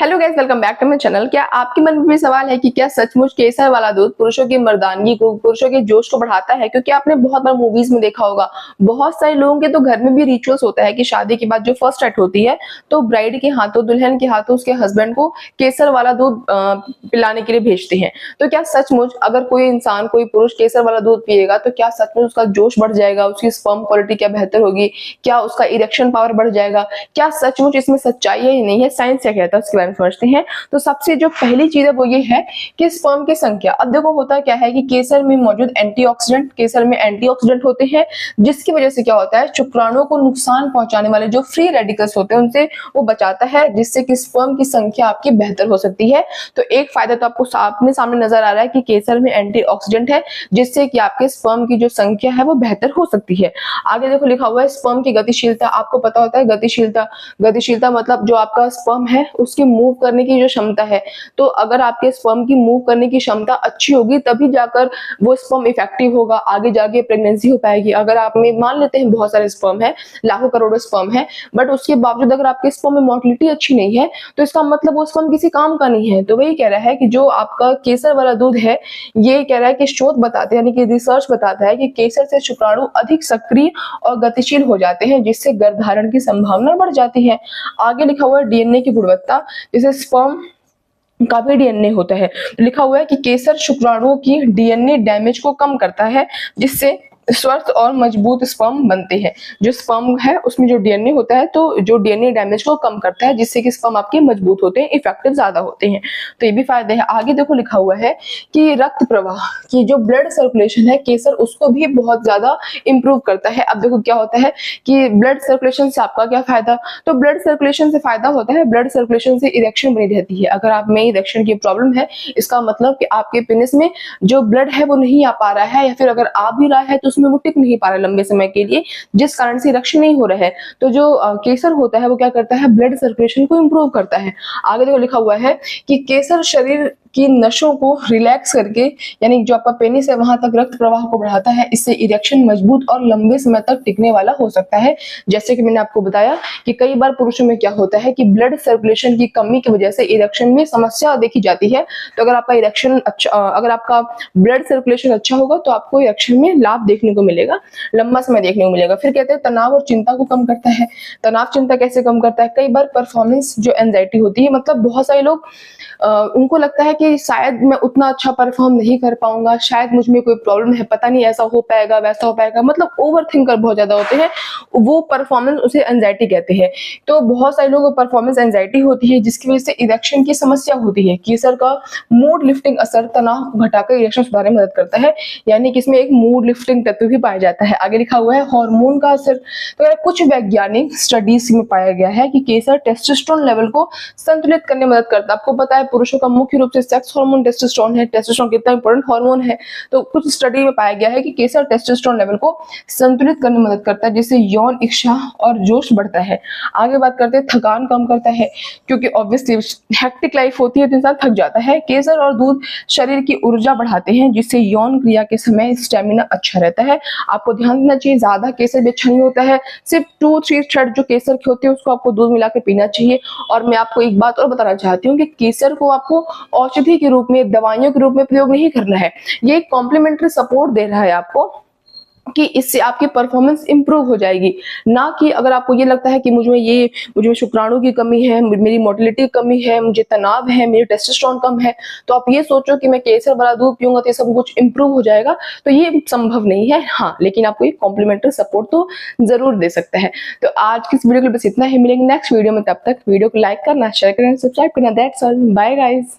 Hello guys, welcome back to my channel. क्या आपके मन में भी सवाल है कि क्या सचमुच केसर वाला दूध पुरुषों की मर्दानगी को, पुरुषों के जोश को बढ़ाता है? क्योंकि आपने बहुत बार मूवीज में देखा होगा, बहुत सारे लोगों के तो घर में भी रिचुअल्स होता है कि शादी के बाद जो फर्स्ट नाइट होती है तो ब्राइड के हाथों, दुल्हन के हाथों उसके हस्बैंड को केसर वाला दूध पिलाने के लिए भेजते हैं। तो क्या सचमुच अगर कोई इंसान, कोई पुरुष केसर वाला दूध पिएगा तो क्या सचमुच उसका जोश बढ़ जाएगा, उसकी स्पर्म क्वालिटी क्या बेहतर होगी, क्या उसका इरेक्शन पावर बढ़ जाएगा? क्या सचमुच इसमें सच्चाई है या नहीं है, साइंस क्या कहता है उसके बारे में समझते हैं। तो सबसे जो पहली चीज है वो ये है कि स्पर्म की संख्या। अब देखो होता क्या है कि केसर में मौजूद एंटीऑक्सीडेंट, केसर में एंटीऑक्सीडेंट होते हैं, जिसकी वजह से क्या होता है, शुक्राणुओं को नुकसान पहुंचाने वाले जो फ्री रेडिकल्स होते हैं उनसे वो बचाता है, जिससे कि स्पर्म की संख्या आपकी बेहतर हो सकती है। तो एक फायदा तो आपको अपने सामने नजर आ रहा है कि केसर में एंटीऑक्सीडेंट है, जिससे कि आपके स्पर्म की जो संख्या है वो बेहतर हो सकती है। आगे देखो लिखा हुआ है स्पर्म की गतिशीलता। आपको पता होता है गतिशीलता, गतिशीलता मतलब जो आपका स्पर्म है उसकी मूव करने की जो क्षमता है। तो अगर आपके स्पर्म की मूव करने की क्षमता अच्छी होगी तभी जाकर वो स्पर्म इफेक्टिव होगा, आगे जाके प्रेगनेंसी हो पाएगी। अगर आप में मान लेते हैं बहुत सारे स्पर्म है, लाखों करोड़ों स्पर्म है, बट उसके बावजूद अगर आपके स्पर्म में मोटिलिटी अच्छी नहीं है तो इसका मतलब वो स्पर्म किसी काम का नहीं है। तो वही कह रहा है कि जो आपका केसर वाला दूध है, ये कह रहा है कि शोध बताते हैं, यानी कि रिसर्च बताता है कि केसर से शुक्राणु अधिक सक्रिय और गतिशील हो जाते हैं, जिससे गर्भधारण की संभावना बढ़ जाती है। आगे लिखा हुआ है डीएनए की गुणवत्ता। जैसे स्पर्म का भी डीएनए होता है, तो लिखा हुआ है कि केसर शुक्राणुओं की डीएनए डैमेज को कम करता है, जिससे स्वस्थ और मजबूत स्पर्म बनते हैं। जो स्पर्म है उसमें जो डीएनए होता है तो जो डीएनए डैमेज को कम करता है, जिससे कि स्पर्म आपके मजबूत होते हैं, इफेक्टिव ज्यादा होते हैं। तो ये भी फायदे हैं। आगे देखो लिखा हुआ है कि रक्त प्रवाह की जो ब्लड सर्कुलेशन है, केसर उसको भी बहुत ज्यादा इंप्रूव करता है। अब देखो क्या होता है कि ब्लड सर्कुलेशन से आपका क्या फायदा? तो ब्लड सर्कुलेशन से फायदा होता है, ब्लड सर्कुलेशन से इरेक्शन बनी रहती है। अगर आप में इरेक्शन की प्रॉब्लम है, इसका मतलब कि आपके पेनिस में जो ब्लड है वो नहीं आ पा रहा है, या फिर अगर आ भी रहा है तो उसमें वो टिक नहीं पा रहा है लंबे समय के लिए, जिस कारण से इरेक्शन नहीं हो रहा है। तो जो केसर होता है वो क्या करता है, ब्लड सर्कुलेशन को इंप्रूव करता है। आगे देखो लिखा हुआ है कि केसर शरीर की नसों को रिलैक्स करके, यानी जो आपका पेनिस है वहां तक रक्त प्रवाह को बढ़ाता है। इससे इरेक्शन मजबूत और लंबे समय तक टिकने वाला हो सकता है। जैसे कि मैंने आपको बताया कि कई बार पुरुषों में क्या होता है कि ब्लड सर्कुलेशन की कमी की वजह से इरेक्शन में समस्या देखी जाती है। तो अगर आपका इरेक्शन अच्छा, अगर आपका ब्लड सर्कुलेशन अच्छा होगा तो आपको इरेक्शन में लाभ देखने को मिलेगा, लंबा समय देखने को मिलेगा। फिर कहते हैं तनाव और चिंता को कम करता है। तनाव चिंता कैसे कम करता है? कई बार परफॉर्मेंस जो एंजाइटी होती है, मतलब बहुत सारे लोग उनको लगता है कि शायद मैं उतना अच्छा परफॉर्म नहीं कर पाऊंगा, शायद मुझ में कोई प्रॉब्लम है, पता नहीं ऐसा हो पाएगा वैसा हो पाएगा, मतलब ओवर थिंकर बहुत ज्यादा होते हैं, वो परफॉर्मेंस उसे एंजाइटी कहते हैं। तो बहुत सारे लोगों को परफॉर्मेंस एंजाइटी होती है, जिसकी वजह से इरेक्शन की समस्या होती है। केसर का मूड लिफ्टिंग असर तनाव घटाकर इरेक्शन सुधारने में मदद करता है, यानी कि इसमें एक मूड लिफ्टिंग तत्व भी पाया जाता है। आगे लिखा हुआ है हार्मोन का असर। तो कुछ वैज्ञानिक स्टडीज में पाया गया है कि केसर टेस्टोस्टेरोन लेवल को संतुलित करने में मदद करता है। आपको पता है पुरुषों का मुख्य रूप से सेक्स हार्मोन टेस्टोस्टेरोन है। टेस्टोस्टेरोन कितना इंपॉर्टेंट हार्मोन है। तो कुछ स्टडी में पाया गया है कि केसर टेस्टोस्टेरोन लेवल को संतुलित करने में मदद करता है, जिससे यौन इच्छा और जोश बढ़ता है। आगे बात करते हैं थकान कम करता है, क्योंकि ऑब्वियसली हेक्टिक लाइफ होती है तो इंसान थक जाता है। केसर और दूध शरीर की ऊर्जा बढ़ाते हैं, जिससे यौन क्रिया के समय स्टेमिना अच्छा रहता है। आपको ध्यान देना चाहिए ज्यादा केसर भी अच्छा नहीं होता है, सिर्फ 2-3 थ्रेड जो केसर के होते हैं उसको आपको दूध मिला के पीना चाहिए। और मैं आपको एक बात और बताना चाहती हूँ कि केसर को आपको औषधि के रूप में, दवाइयों के रूप में प्रयोग नहीं करना है। ये एक कॉम्प्लीमेंट्री सपोर्ट दे रहा है आपको कि इससे आपकी परफॉर्मेंस इंप्रूव हो जाएगी। ना कि अगर आपको ये लगता है कि मुझे शुक्राणु की कमी है, मेरी मोटिलिटी की कमी है, मुझे तनाव है, मेरी टेस्टोस्टेरोन कम है, तो आप ये सोचो कि मैं केसर वाला दूध पीऊंगा तो ये सब कुछ इंप्रूव हो जाएगा, तो ये संभव नहीं है। हाँ, लेकिन आपको ये कॉम्प्लीमेंट्री सपोर्ट तो जरूर दे सकता है। तो आज की इस वीडियो के लिए बस इतना ही। मिलेंगे नेक्स्ट वीडियो में, तब तक वीडियो को लाइक करना, शेयर करना, सब्सक्राइब करना। That's all, bye guys.